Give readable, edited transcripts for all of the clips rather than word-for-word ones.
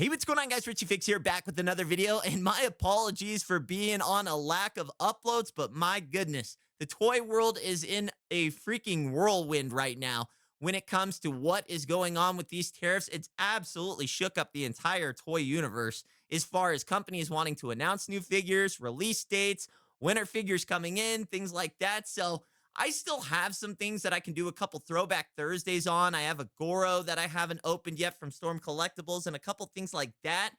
Hey, what's going on, guys? Richie Fix here, back with another video, and my apologies for being on a lack of uploads, but my goodness, the toy world is in a freaking whirlwind right now when it comes to what is going on with these tariffs. It's absolutely shook up the entire toy universe as far as companies wanting to announce new figures, release dates, when are figures coming in, things like that. So I still have some things that I can do a couple throwback Thursdays on. I have a Goro that I haven't opened yet from Storm Collectibles and a couple things like that.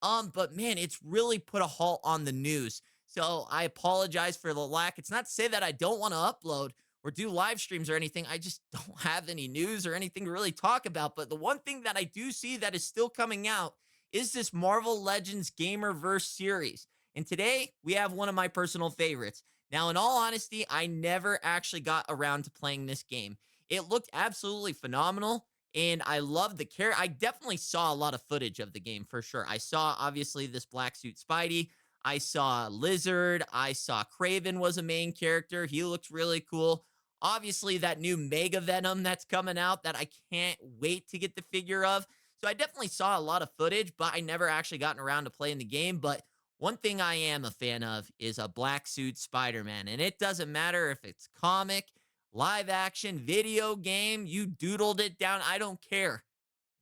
But man, it's really put a halt on the news. So I apologize for the lack. It's not to say that I don't want to upload or do live streams or anything. I just don't have any news or anything to really talk about. But the one thing that I do see that is still coming out is this Marvel Legends GamerVerse series. And today we have one of my personal favorites. Now, in all honesty, I never actually got around to playing this game. It looked absolutely phenomenal, and I loved the character. I definitely saw a lot of footage of the game for sure. I saw, obviously, this black suit Spidey. I saw Lizard. I saw Craven was a main character. He looks really cool. Obviously, that new Mega Venom that's coming out that I can't wait to get the figure of. So I definitely saw a lot of footage, but I never actually gotten around to playing the game. But one thing I am a fan of is a black suit Spider Man. And it doesn't matter if it's comic, live action, video game, you doodled it down. I don't care.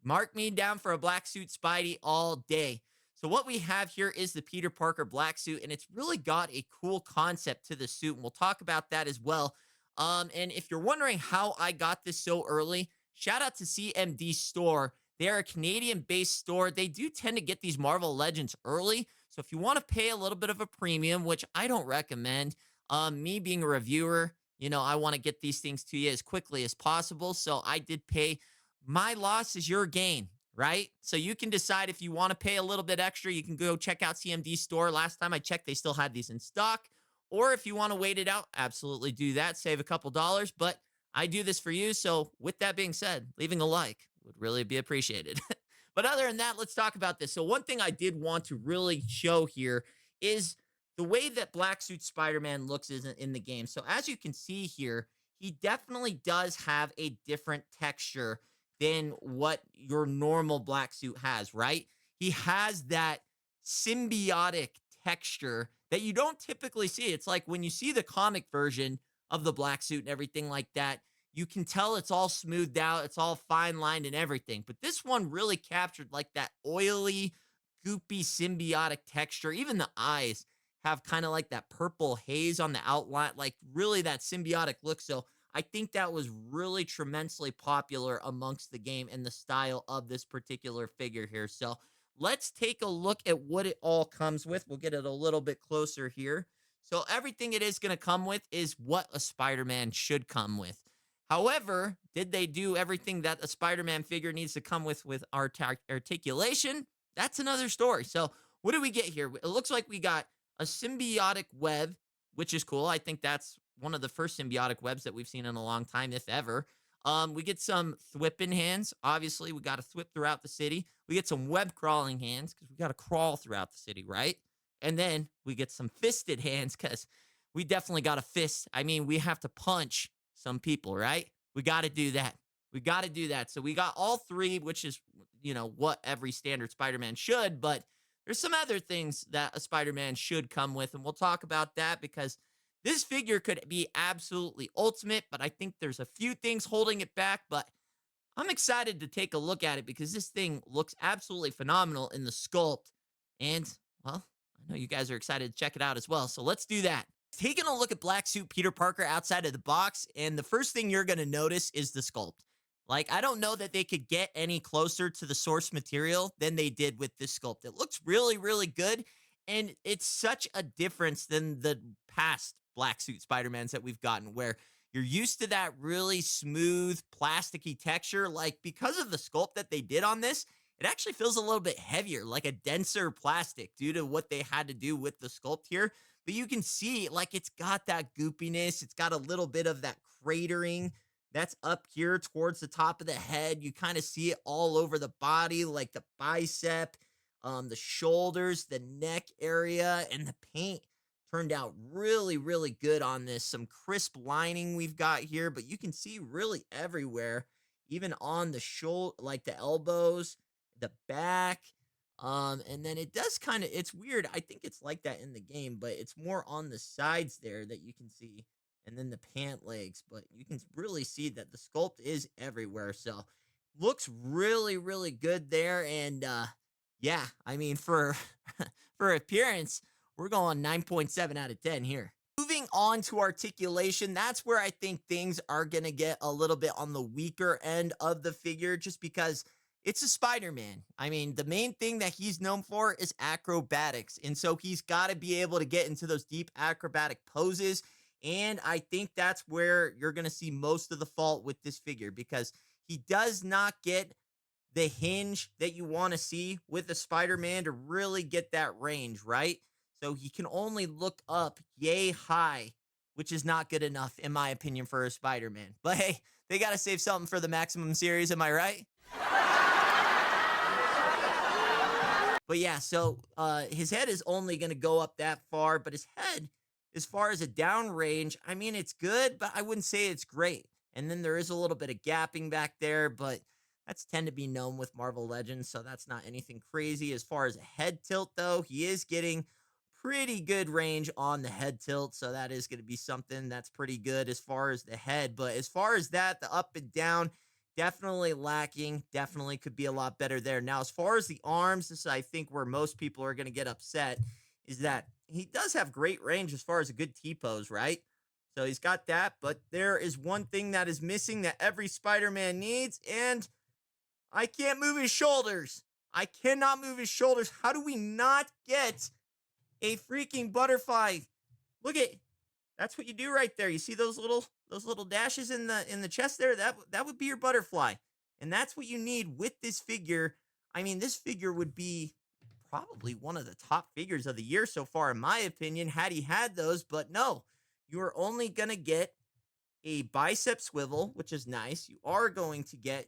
Mark me down for a black suit Spidey all day. So what we have here is the Peter Parker black suit, and it's really got a cool concept to the suit, and we'll talk about that as well. And if you're wondering how I got this so early, shout out to CMD Store. They're a Canadian-based store. They do tend to get these Marvel Legends early, so if you want to pay a little bit of a premium, which I don't recommend, me being a reviewer, I want to get these things to you as quickly as possible. So I did pay. My loss is your gain, right? So you can decide if you want to pay a little bit extra. You can go check out CMD Store. Last time I checked, they still had these in stock. Or if you want to wait it out, absolutely do that. Save a couple dollars. But I do this for you. So with that being said, leaving a like would really be appreciated. But other than that, let's talk about this. So one thing I did want to really show here is the way that Black Suit Spider-Man looks in the game. So as you can see here, he definitely does have a different texture than what your normal black suit has, right? He has that symbiotic texture that you don't typically see. It's like when you see the comic version of the black suit and everything like that, you can tell it's all smoothed out, it's all fine lined and everything. But this one really captured like that oily, goopy, symbiotic texture. Even the eyes have kind of like that purple haze on the outline, like really that symbiotic look. So I think that was really tremendously popular amongst the game and the style of this particular figure here. So let's take a look at what it all comes with. We'll get it a little bit closer here. So everything it is going to come with is what a Spider-Man should come with. However, did they do everything that a Spider-Man figure needs to come with articulation? That's another story. So what do we get here? It looks like we got a symbiotic web, which is cool. I think that's one of the first symbiotic webs that we've seen in a long time, if ever. We get some thwipping hands. Obviously, we got to thwip throughout the city. We get some web crawling hands because we got to crawl throughout the city, right? And then we get some fisted hands because we definitely got to fist. I mean, we have to punch some people, right? We got to do that. We got to do that. So we got all three, which is, what every standard Spider-Man should, but there's some other things that a Spider-Man should come with, and we'll talk about that because this figure could be absolutely ultimate, but I think there's a few things holding it back, but I'm excited to take a look at it because this thing looks absolutely phenomenal in the sculpt, and, well, I know you guys are excited to check it out as well, so let's do that. Taking a look at Black Suit Peter Parker outside of the box, and the first thing you're going to notice is the sculpt. Like, I don't know that they could get any closer to the source material than they did with this sculpt. It looks really, really good, and it's such a difference than the past Black Suit Spider-Mans that we've gotten, where you're used to that really smooth, plasticky texture. Like, because of the sculpt that they did on this, it actually feels a little bit heavier, like a denser plastic due to what they had to do with the sculpt here. But you can see, like, it's got that goopiness. It's got a little bit of that cratering that's up here towards the top of the head. You kind of see it all over the body, like the bicep, the shoulders, the neck area, and the paint turned out really, really good on this. Some crisp lining we've got here, but you can see really everywhere, even on the shoulder, like the elbows, the back. And then it does kind of, it's weird. I think it's like that in the game, but it's more on the sides there that you can see, and then the pant legs. But you can really see that the sculpt is everywhere. So looks really, really good there. And yeah, I mean, for for appearance, we're going 9.7 out of 10 here. Moving on to articulation, that's where I think things are going to get a little bit on the weaker end of the figure, just because it's a Spider Man. I mean, the main thing that he's known for is acrobatics. And so he's got to be able to get into those deep acrobatic poses. And I think that's where you're going to see most of the fault with this figure, because he does not get the hinge that you want to see with a Spider Man to really get that range, right? So he can only look up yay high, which is not good enough, in my opinion, for a Spider Man. But hey, they got to save something for the Maximum series, am I right? But yeah, so his head is only going to go up that far, but his head, as far as a down range, I mean, it's good, but I wouldn't say it's great. And then there is a little bit of gapping back there, but that's tend to be known with Marvel Legends, so that's not anything crazy. As far as a head tilt, though, he is getting pretty good range on the head tilt, so that is going to be something that's pretty good as far as the head. But as far as that, the up and down, definitely lacking. Definitely could be a lot better there. Now, as far as the arms, this is, I think, where most people are going to get upset, is that he does have great range as far as a good T-pose, right? So he's got that, but there is one thing that is missing that every Spider-Man needs, and I can't move his shoulders. I cannot move his shoulders. How do we not get a freaking butterfly? Look at, that's what you do right there. You see those little dashes in the chest there? That would be your butterfly. And that's what you need with this figure. I mean, this figure would be probably one of the top figures of the year so far, in my opinion, had he had those. But no, you are only gonna get a bicep swivel, which is nice. You are going to get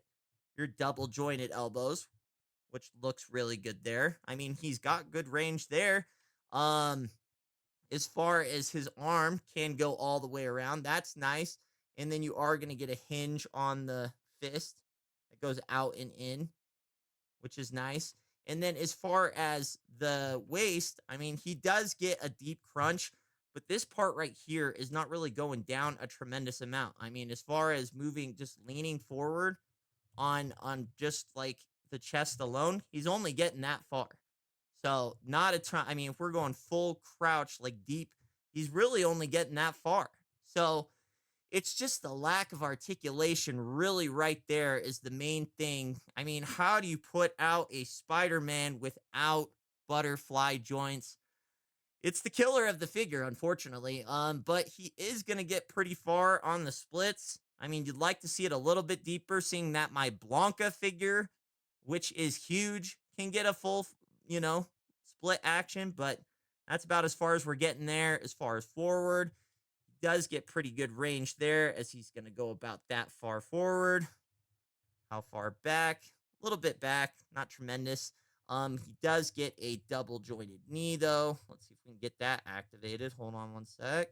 your double jointed elbows, which looks really good there. I mean, he's got good range there. Um, as far as his arm can go all the way around, that's nice. And then you are going to get a hinge on the fist that goes out and in, which is nice. And then as far as the waist, I mean, he does get a deep crunch, but this part right here is not really going down a tremendous amount. I mean, as far as moving, just leaning forward on just like the chest alone, he's only getting that far. So not a ton. I mean, if we're going full crouch, like deep, he's really only getting that far. So it's just the lack of articulation, really, right there is the main thing. I mean, how do you put out a Spider Man without butterfly joints? It's the killer of the figure, unfortunately. But he is gonna get pretty far on the splits. I mean, you'd like to see it a little bit deeper, seeing that my Blanca figure, which is huge, can get a full, you know, split action, but that's about as far as we're getting there. As far as forward, he does get pretty good range there, as he's gonna go about that far forward. How far back? A little bit back, not tremendous. He does get a double jointed knee though. Let's see if we can get that activated. Hold on one sec.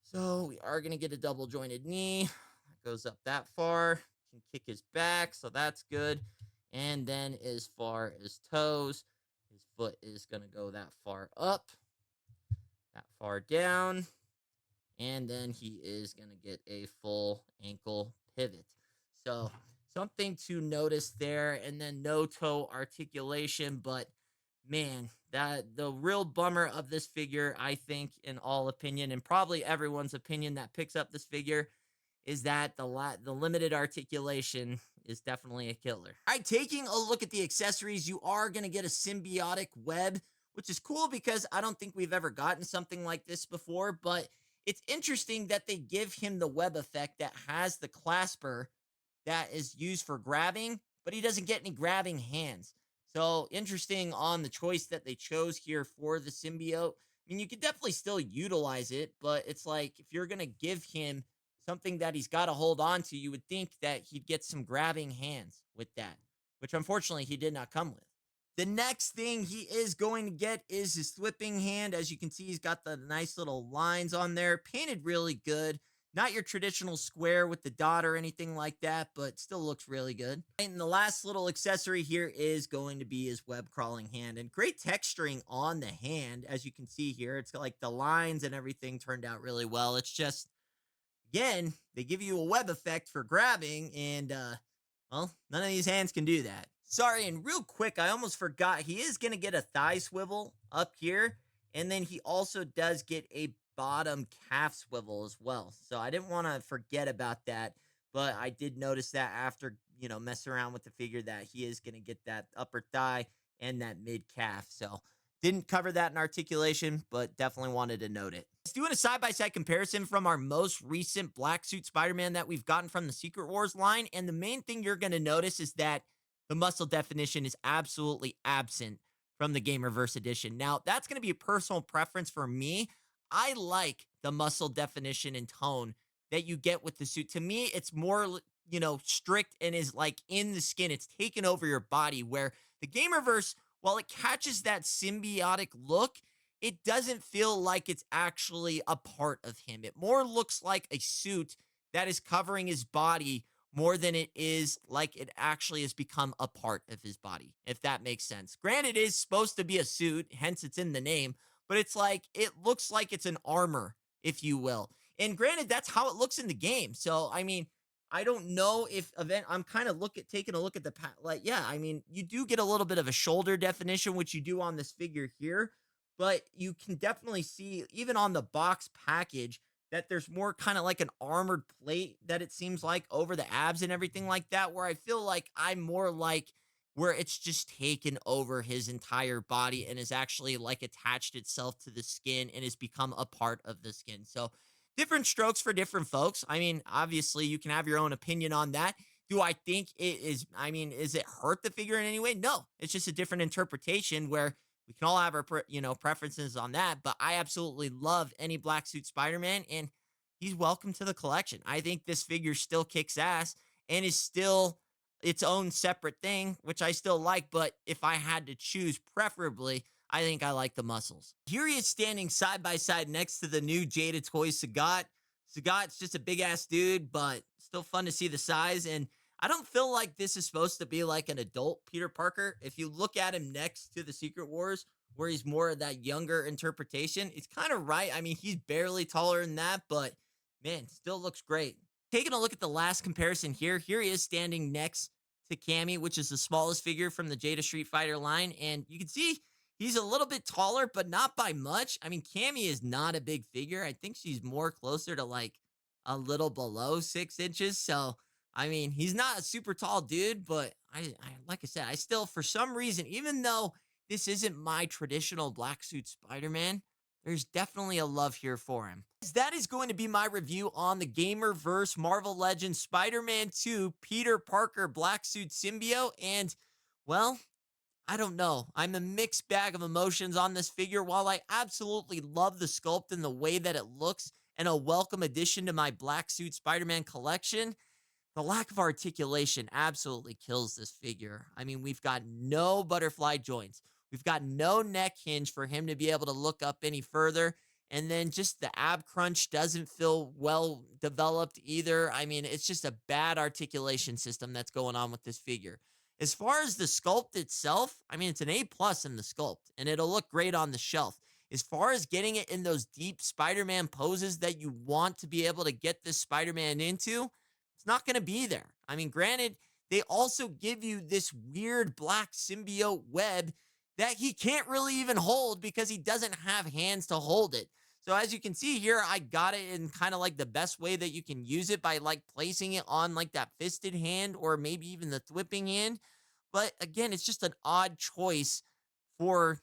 So we are gonna get a double jointed knee. That goes up that far. Can kick his back, so that's good. And then as far as toes, his foot is gonna go that far up, that far down, and then he is going to get a full ankle pivot. So something to notice there, and then no toe articulation. But man, that the real bummer of this figure, I think, in all opinion, and probably everyone's opinion that picks up this figure, is that the limited articulation is definitely a killer. All right, taking a look at the accessories, you are going to get a symbiotic web, which is cool because I don't think we've ever gotten something like this before, but it's interesting that they give him the web effect that has the clasper that is used for grabbing, but he doesn't get any grabbing hands. So interesting on the choice that they chose here for the symbiote. I mean, you could definitely still utilize it, but it's like if you're going to give him something that he's got to hold on to, you would think that he'd get some grabbing hands with that, which unfortunately he did not come with. The next thing he is going to get is his flipping hand. As you can see, he's got the nice little lines on there, painted really good. Not your traditional square with the dot or anything like that, but still looks really good. And the last little accessory here is going to be his web crawling hand, and great texturing on the hand. As you can see here, it's got like the lines and everything turned out really well. It's just, again, they give you a web effect for grabbing, and well, none of these hands can do that. Sorry, and real quick, I almost forgot. He is going to get a thigh swivel up here, and then he also does get a bottom calf swivel as well. So I didn't want to forget about that, but I did notice that after, messing around with the figure, that he is going to get that upper thigh and that mid calf. So didn't cover that in articulation, but definitely wanted to note it. Let's do a side-by-side comparison from our most recent Black Suit Spider-Man that we've gotten from the Secret Wars line. And the main thing you're going to notice is that the muscle definition is absolutely absent from the Gamerverse edition. Now, that's going to be a personal preference for me. I like the muscle definition and tone that you get with the suit. To me, it's more, strict and is like in the skin. It's taken over your body, where the Gamerverse, while it catches that symbiotic look, it doesn't feel like it's actually a part of him. It more looks like a suit that is covering his body more than it is like it actually has become a part of his body, if that makes sense. Granted, it is supposed to be a suit, hence it's in the name, but it's like, it looks like it's an armor, if you will. And granted, that's how it looks in the game. So, I mean, I don't know if I'm kind of taking a look at like, yeah, I mean, you do get a little bit of a shoulder definition, which you do on this figure here, but you can definitely see even on the box package that there's more kind of like an armored plate that it seems like over the abs and everything like that, where I feel like I'm more like where it's just taken over his entire body and is actually like attached itself to the skin and has become a part of the skin. So different strokes for different folks. I mean, obviously you can have your own opinion on that. Do I think it is, I mean, is it hurt the figure in any way? No, it's just a different interpretation where we can all have our, preferences on that. But I absolutely love any Black Suit Spider-Man, and he's welcome to the collection. I think this figure still kicks ass and is still its own separate thing, which I still like. But if I had to choose, preferably, I think I like the muscles. Here he is standing side by side next to the new Jada Toys Sagat. Sagat's just a big ass dude, but still fun to see the size. And I don't feel like this is supposed to be like an adult Peter Parker. If you look at him next to the Secret Wars, where he's more of that younger interpretation, it's kind of right. I mean, he's barely taller than that, but man, still looks great. Taking a look at the last comparison here, here he is standing next to Cammy, which is the smallest figure from the Jada Street Fighter line. And you can see he's a little bit taller, but not by much. I mean, Cammy is not a big figure. I think she's more closer to like a little below 6 inches. So, I mean, he's not a super tall dude, but like I said, I still, for some reason, even though this isn't my traditional Black Suit Spider-Man, there's definitely a love here for him. That is going to be my review on the Gamerverse Marvel Legends Spider-Man 2 Peter Parker Black Suit Symbiote. And, well, I don't know. I'm a mixed bag of emotions on this figure. While I absolutely love the sculpt and the way that it looks and a welcome addition to my Black Suit Spider-Man collection, the lack of articulation absolutely kills this figure. I mean, we've got no butterfly joints. We've got no neck hinge for him to be able to look up any further. And then just the ab crunch doesn't feel well developed either. I mean, it's just a bad articulation system that's going on with this figure. As far as the sculpt itself, I mean, it's an A+ in the sculpt, and it'll look great on the shelf. As far as getting it in those deep Spider-Man poses that you want to be able to get this Spider-Man into, it's not going to be there. I mean, granted, they also give you this weird black symbiote web that he can't really even hold because he doesn't have hands to hold it. So as you can see here, I got it in kind of like the best way that you can use it, by like placing it on like that fisted hand or maybe even the thwipping hand. But again, it's just an odd choice for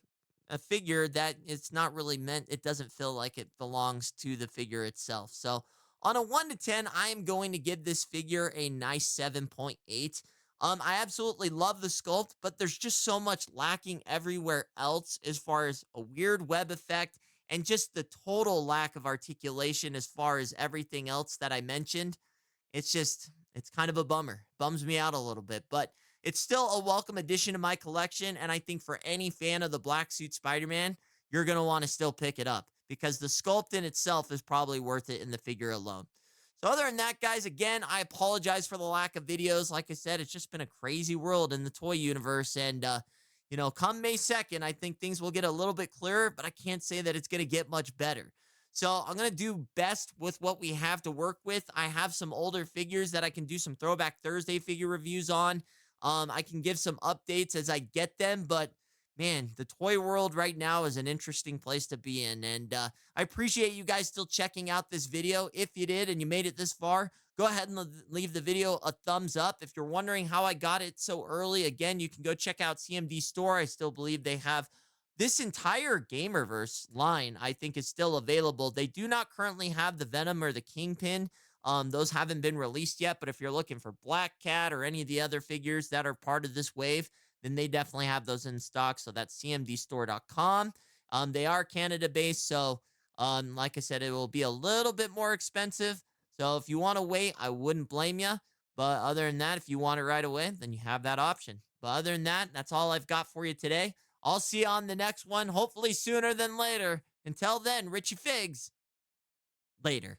a figure that it's not really meant. It doesn't feel like it belongs to the figure itself. So on a 1 to 10, I am going to give this figure a nice 7.8. I absolutely love the sculpt, but there's just so much lacking everywhere else as far as a weird web effect and just the total lack of articulation as far as everything else that I mentioned. It's kind of a bummer. Bums me out a little bit, but it's still a welcome addition to my collection. And I think for any fan of the Black Suit Spider-Man, you're going to want to still pick it up because the sculpt in itself is probably worth it in the figure alone. So other than that, guys, again, I apologize for the lack of videos. Like I said, it's just been a crazy world in the toy universe. And, come May 2nd, I think things will get a little bit clearer, but I can't say that it's going to get much better. So I'm going to do best with what we have to work with. I have some older figures that I can do some Throwback Thursday figure reviews on. I can give some updates as I get them, but man, the toy world right now is an interesting place to be in. And I appreciate you guys still checking out this video. If you did and you made it this far, go ahead and leave the video a thumbs up. If you're wondering how I got it so early, again, you can go check out CMD Store. I still believe they have this entire Gamerverse line, I think, is still available. They do not currently have the Venom or the Kingpin. Those haven't been released yet, but if you're looking for Black Cat or any of the other figures that are part of this wave, then they definitely have those in stock. So that's cmdstore.com. They are Canada based. So, like I said, it will be a little bit more expensive. So if you want to wait, I wouldn't blame you. But other than that, if you want it right away, then you have that option. But other than that, that's all I've got for you today. I'll see you on the next one, hopefully sooner than later. Until then, Richie Figs, later.